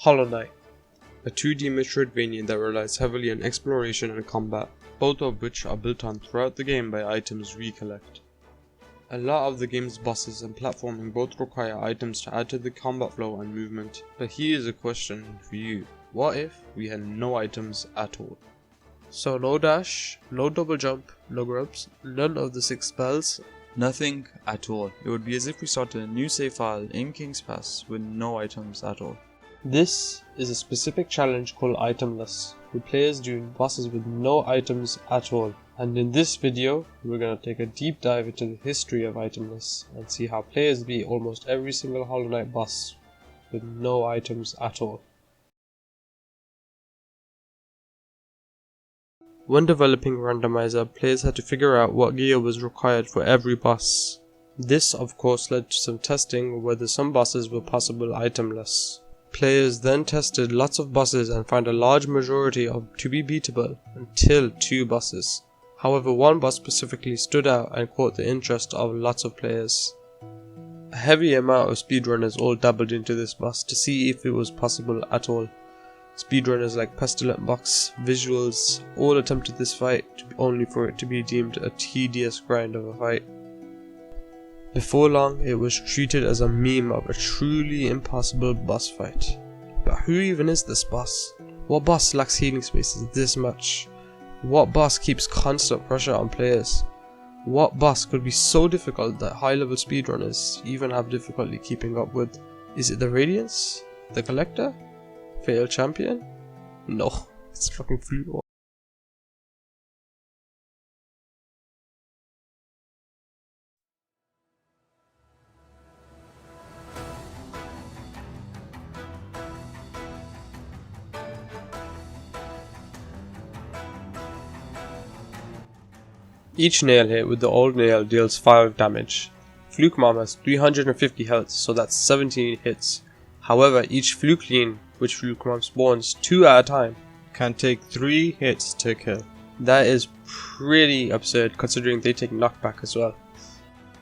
Hollow Knight, a 2D Metroidvania that relies heavily on exploration and combat, both of which are built on throughout the game by items we collect. A lot of the game's bosses and platforming both require items to add to the combat flow and movement, but here's a question for you: what if we had no items at all? So no dash, no double jump, no grubs, none of the 6 spells. Nothing at all. It would be as if we started a new save file in King's Pass with no items at all. This is a specific challenge called itemless, where players do bosses with no items at all. And in this video, we're going to take a deep dive into the history of itemless and see how players beat almost every single Hollow Knight boss with no items at all. When developing Randomizer, players had to figure out what gear was required for every boss. This of course led to some testing whether some bosses were possible itemless. Players then tested lots of bosses and found a large majority of to be beatable until 2 bosses. However, one boss specifically stood out and caught the interest of lots of players. A heavy amount of speedrunners all dabbled into this boss to see if it was possible at all. Speedrunners like Pestilent Box, Visuals, all attempted this fight only for it to be deemed a tedious grind of a fight. Before long, it was treated as a meme of a truly impossible boss fight. But who even is this boss? What boss lacks healing spaces this much? What boss keeps constant pressure on players? What boss could be so difficult that high level speedrunners even have difficulty keeping up with? Is it the Radiance? The Collector? Fatal Champion? No, it's fucking Fluk Mom. Each nail hit with the old nail deals 5 damage. Fluk Mom has 350 health, so that's 17 hits. However, each Flukline, which Fluk Mom spawns 2 at a time, can take 3 hits to kill. That is pretty absurd considering they take knockback as well.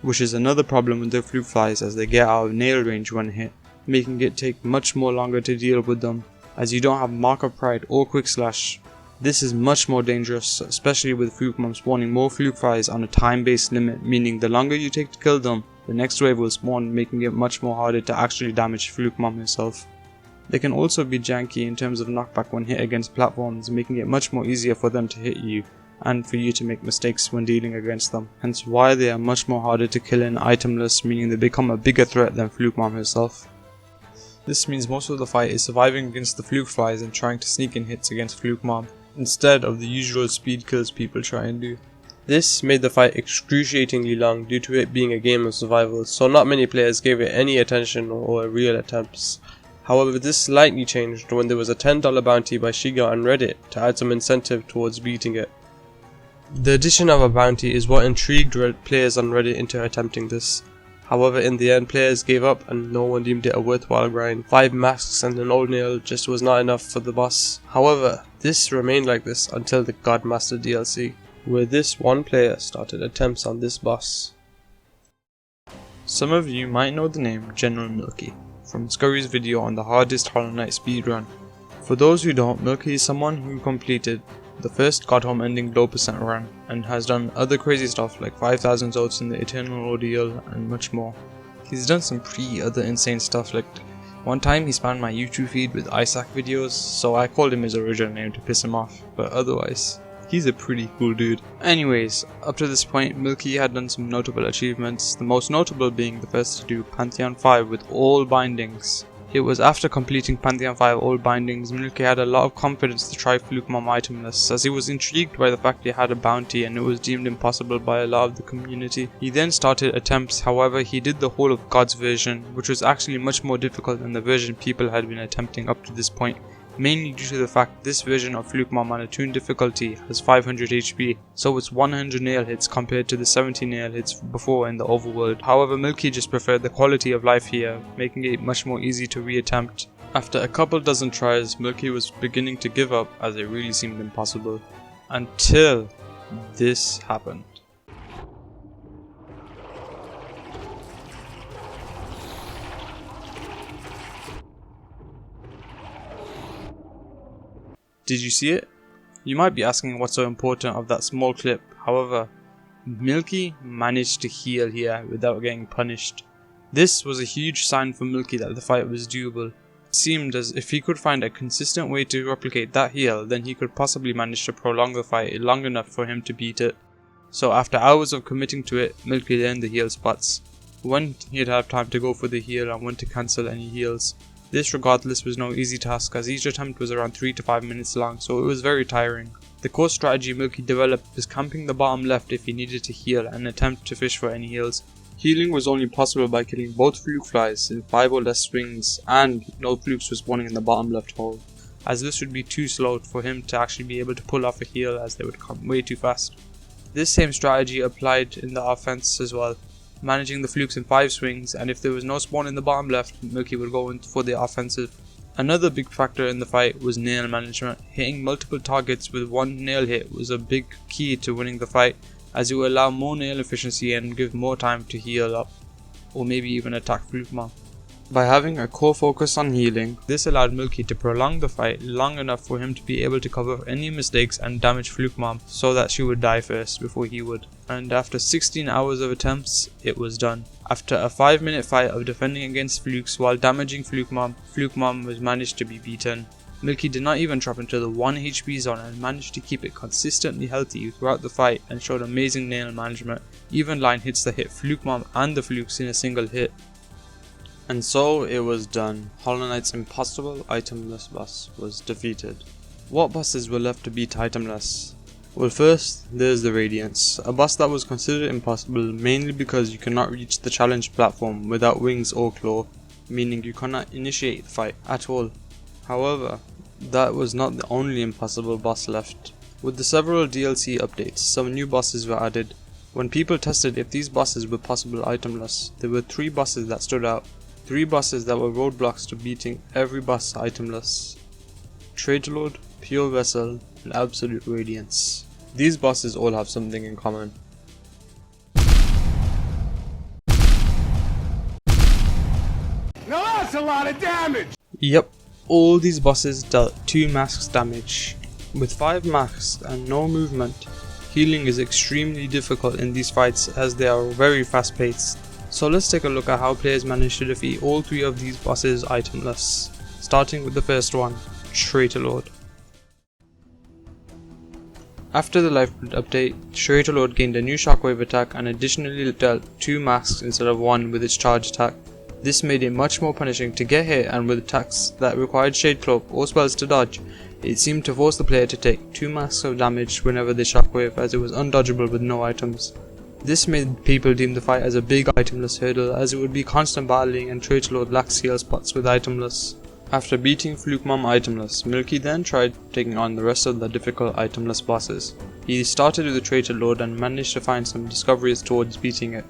Which is another problem with the Fluk flies, as they get out of nail range when hit, making it take much more longer to deal with them, as you don't have Mark of Pride or Quick Slash. This is much more dangerous, especially with Fluk Mom spawning more Fluk flies on a time-based limit, meaning the longer you take to kill them, the next wave will spawn, making it much more harder to actually damage Fluk Mom herself. They can also be janky in terms of knockback when hit against platforms, making it much more easier for them to hit you, and for you to make mistakes when dealing against them, hence why they are much more harder to kill in itemless, meaning they become a bigger threat than Fluk Mom herself. This means most of the fight is surviving against the Fluk flies and trying to sneak in hits against Fluk Mom, instead of the usual speed kills people try and do. This made the fight excruciatingly long due to it being a game of survival, so not many players gave it any attention or real attempts. However, this slightly changed when there was a $10 bounty by Shiga on Reddit to add some incentive towards beating it. The addition of a bounty is what intrigued players on Reddit into attempting this. However, in the end, players gave up and no one deemed it a worthwhile grind. 5 masks and an old nail just was not enough for the boss. However, this remained like this until the Godmaster DLC, where this one player started attempts on this boss. Some of you might know the name General Milky from Scurry's video on the hardest Hollow Knight speedrun. For those who don't, Milky is someone who completed the first God Home ending low percent run and has done other crazy stuff like 5,000 zotes in the Eternal Ordeal and much more. He's done some pretty other insane stuff, like one time he spammed my YouTube feed with Isaac videos, so I called him his original name to piss him off, but otherwise, he's a pretty cool dude. Anyways, up to this point, Milky had done some notable achievements, the most notable being the first to do Pantheon 5 with all bindings. It was after completing Pantheon 5 all bindings, Milky had a lot of confidence to try Fluk Mom itemless, as he was intrigued by the fact he had a bounty and it was deemed impossible by a lot of the community. He then started attempts, however he did the whole of God's version, which was actually much more difficult than the version people had been attempting up to this point, mainly due to the fact this version of Fluk Mom on a toon difficulty has 500 HP, so it's 100 nail hits compared to the 70 nail hits before in the overworld. However, Milky just preferred the quality of life here, making it much more easy to reattempt. After a couple dozen tries, Milky was beginning to give up as it really seemed impossible, until this happened. Did you see it? You might be asking what's so important of that small clip. However, Milky managed to heal here without getting punished. This was a huge sign for Milky that the fight was doable. It seemed as if he could find a consistent way to replicate that heal, then he could possibly manage to prolong the fight long enough for him to beat it. So after hours of committing to it, Milky learned the heal spots. When he'd have time to go for the heal and when to cancel any heals. This regardless was no easy task, as each attempt was around 3 to 5 minutes long, so it was very tiring. The core strategy Milky developed was camping the bottom left if he needed to heal and attempt to fish for any heals. Healing was only possible by killing both fluke flies in 5 or less swings, and no flukes were spawning in the bottom left hole, as this would be too slow for him to actually be able to pull off a heal, as they would come way too fast. This same strategy applied in the offense as well, managing the flukes in 5 swings, and if there was no spawn in the bottom left, Milky would go in for the offensive. Another big factor in the fight was nail management. Hitting multiple targets with one nail hit was a big key to winning the fight, as it would allow more nail efficiency and give more time to heal up, or maybe even attack Fluk Mom. By having a core focus on healing, this allowed Milky to prolong the fight long enough for him to be able to cover any mistakes and damage Fluk Mom so that she would die first before he would. And after 16 hours of attempts, it was done. After a 5-minute fight of defending against flukes while damaging Fluk Mom was managed to be beaten. Milky did not even drop into the 1 HP zone and managed to keep it consistently healthy throughout the fight and showed amazing nail management, even line hits that hit Fluk Mom and the flukes in a single hit. And so it was done. Hollow Knight's impossible itemless boss was defeated. What bosses were left to beat itemless? Well, first, there's the Radiance, a boss that was considered impossible mainly because you cannot reach the challenge platform without wings or claw, meaning you cannot initiate the fight at all. However, that was not the only impossible boss left. With the several DLC updates, some new bosses were added. When people tested if these bosses were possible itemless, there were 3 bosses that stood out. 3 bosses that were roadblocks to beating every boss itemless: Traitor Lord, Pure Vessel, and Absolute Radiance. These bosses all have something in common. Now that's a lot of damage! Yep, all these bosses dealt 2 masks damage. With 5 masks and no movement, healing is extremely difficult in these fights as they are very fast paced. So let's take a look at how players managed to defeat all 3 of these bosses itemless, starting with the first one, Traitor Lord. After the Lifeblood update, Traitor Lord gained a new shockwave attack and additionally dealt 2 masks instead of 1 with its charge attack. This made it much more punishing to get hit, and with attacks that required Shade Cloak or spells to dodge, it seemed to force the player to take 2 masks of damage whenever they shockwave, as it was undodgeable with no items. This made people deem the fight as a big itemless hurdle, as it would be constant battling and Traitor Lord lacks heal spots with itemless. After beating Fluk Mom itemless, Milky then tried taking on the rest of the difficult itemless bosses. He started with the Traitor Lord and managed to find some discoveries towards beating it.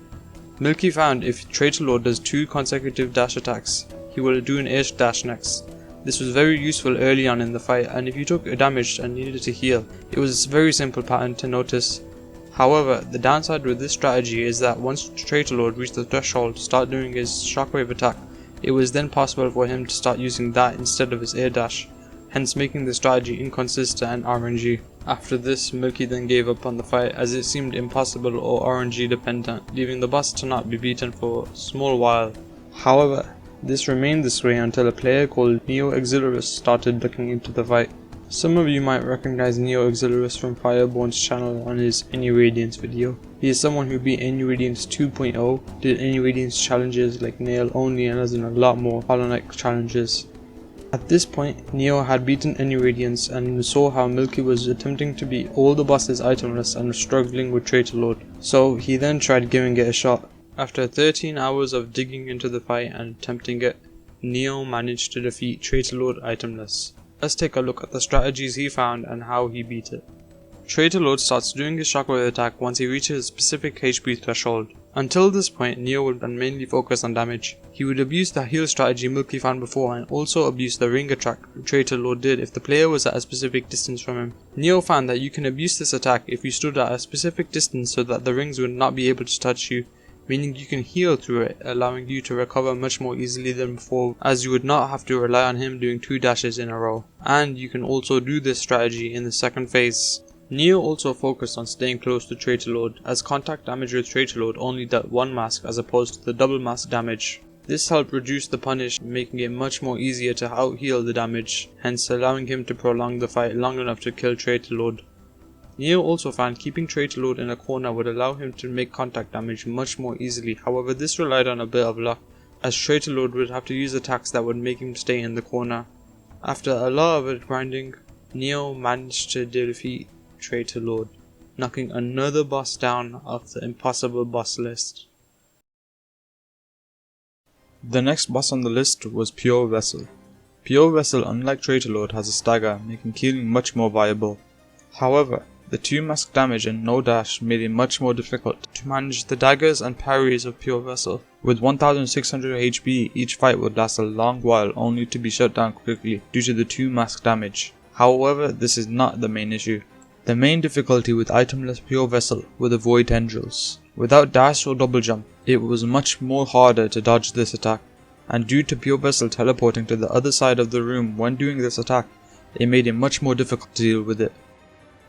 Milky found if Traitor Lord does 2 consecutive dash attacks, he will do an air dash next. This was very useful early on in the fight, and if you took a damage and needed to heal, it was a very simple pattern to notice. However, the downside with this strategy is that once Traitor Lord reached the threshold to start doing his shockwave attack, it was then possible for him to start using that instead of his air dash, hence making the strategy inconsistent and RNG. After this, Milky then gave up on the fight as it seemed impossible or RNG dependent, leaving the boss to not be beaten for a small while. However, this remained this way until a player called Neo Exilirus started looking into the fight. Some of you might recognize Neo Exilirus from Fireborn's channel on his Any Radiance video. He is someone who beat Any Radiance 2.0, did Any Radiance challenges like Nail only, and has done a lot more Hollow Knight challenges. At this point, Neo had beaten Any Radiance and saw how Milky was attempting to beat all the bosses itemless and was struggling with Traitor Lord, so he then tried giving it a shot. After 13 hours of digging into the fight and attempting it, Neo managed to defeat Traitor Lord itemless. Let's take a look at the strategies he found and how he beat it. Traitor Lord starts doing his shockwave attack once he reaches a specific HP threshold. Until this point, Neo would mainly focus on damage. He would abuse the heal strategy Milky found before and also abuse the ring attack Traitor Lord did if the player was at a specific distance from him. Neo found that you can abuse this attack if you stood at a specific distance so that the rings would not be able to touch you. meaning you can heal through it, allowing you to recover much more easily than before, as you would not have to rely on him doing 2 dashes in a row. And you can also do this strategy in the second phase. Neo also focused on staying close to Traitor Lord, as contact damage with Traitor Lord only dealt 1 mask as opposed to the double mask damage. This helped reduce the punish, making it much more easier to out-heal the damage, hence allowing him to prolong the fight long enough to kill Traitor Lord. Neo also found keeping Traitor Lord in a corner would allow him to make contact damage much more easily, however this relied on a bit of luck, as Traitor Lord would have to use attacks that would make him stay in the corner. After a lot of grinding, Neo managed to defeat Traitor Lord, knocking another boss down off the impossible boss list. The next boss on the list was Pure Vessel. Pure Vessel, unlike Traitor Lord, has a stagger, making healing much more viable. However, the 2 mask damage and no dash made it much more difficult to manage the daggers and parries of Pure Vessel. With 1600 HP, each fight would last a long while only to be shut down quickly due to the 2 mask damage. However, this is not the main issue. The main difficulty with itemless Pure Vessel were the void tendrils. Without dash or double jump, it was much more harder to dodge this attack, and due to Pure Vessel teleporting to the other side of the room when doing this attack, it made it much more difficult to deal with it.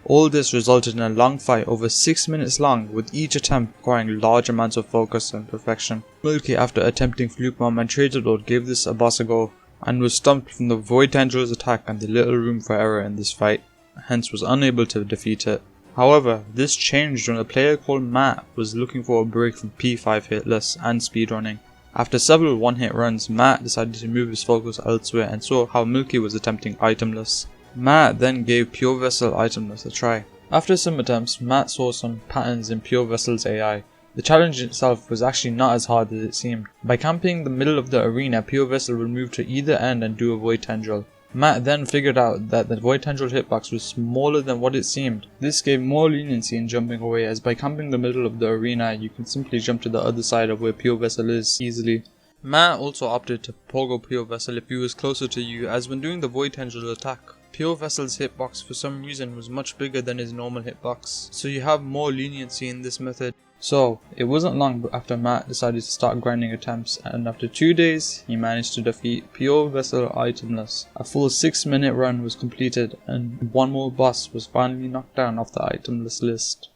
All this resulted in a long fight over 6 minutes long, with each attempt requiring large amounts of focus and perfection. Milky, after attempting Fluk Mom and Traitor Lord, gave this a boss a go, and was stumped from the void tendrils attack and the little room for error in this fight, hence was unable to defeat it. However, this changed when a player called Matt was looking for a break from P5 hitless and speedrunning. After several one-hit runs, Matt decided to move his focus elsewhere and saw how Milky was attempting itemless. Matt then gave Pure Vessel itemless a try. After some attempts, Matt saw some patterns in Pure Vessel's AI. The challenge itself was actually not as hard as it seemed. By camping the middle of the arena, Pure Vessel would move to either end and do a void tendril. Matt then figured out that the void tendril hitbox was smaller than what it seemed. This gave more leniency in jumping away, as by camping the middle of the arena you can simply jump to the other side of where Pure Vessel is easily. Matt also opted to pogo Pure Vessel if he was closer to you, as when doing the void tendril attack, Pure Vessel's hitbox for some reason was much bigger than his normal hitbox, so you have more leniency in this method. So, it wasn't long after Matt decided to start grinding attempts, and after 2 days, he managed to defeat Pure Vessel itemless. A full 6-minute run was completed, and 1 more boss was finally knocked down off the itemless list.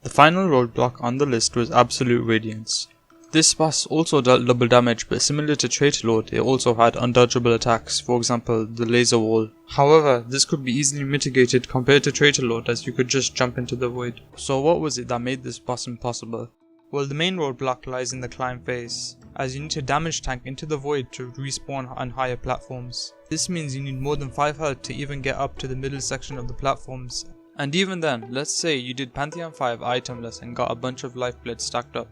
The final roadblock on the list was Absolute Radiance. This boss also dealt double damage, but similar to Traitor Lord, it also had undodgeable attacks, for example the laser wall. However, this could be easily mitigated compared to Traitor Lord, as you could just jump into the void. So what was it that made this boss impossible? Well, the main roadblock lies in the climb phase, as you need to damage tank into the void to respawn on higher platforms. This means you need more than 5 health to even get up to the middle section of the platforms. And even then, let's say you did Pantheon 5 itemless and got a bunch of lifeblood stacked up.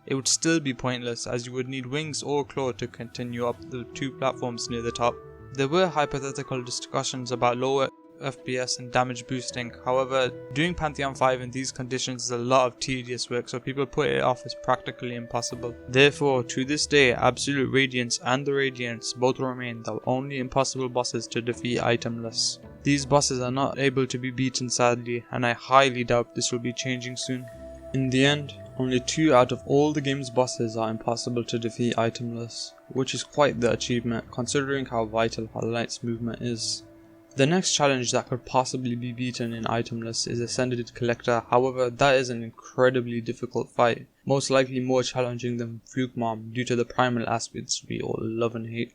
It would still be pointless, as you would need wings or claw to continue up the 2 platforms near the top. There were hypothetical discussions about lower FPS and damage boosting, however, doing Pantheon 5 in these conditions is a lot of tedious work, so people put it off as practically impossible. Therefore, to this day, Absolute Radiance and the Radiance both remain the only impossible bosses to defeat itemless. These bosses are not able to be beaten sadly, and I highly doubt this will be changing soon. In the end, only 2 out of all the game's bosses are impossible to defeat itemless, which is quite the achievement considering how vital Hollow Knight's movement is. The next challenge that could possibly be beaten in itemless is Ascended Collector, however that is an incredibly difficult fight, most likely more challenging than Fluk Mom due to the primal aspects we all love and hate.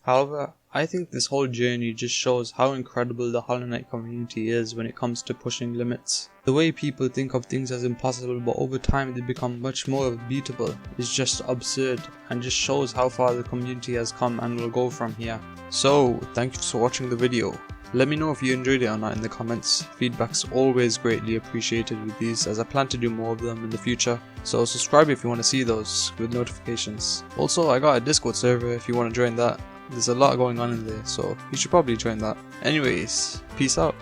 However, I think this whole journey just shows how incredible the Hollow Knight community is when it comes to pushing limits. The way people think of things as impossible but over time they become much more beatable is just absurd, and just shows how far the community has come and will go from here. So, thank you for watching the video. Let me know if you enjoyed it or not in the comments. Feedback's always greatly appreciated with these, as I plan to do more of them in the future. So subscribe if you want to see those with notifications. Also, I got a Discord server if you want to join that. There's a lot going on in there, so you should probably join that. Anyways, peace out.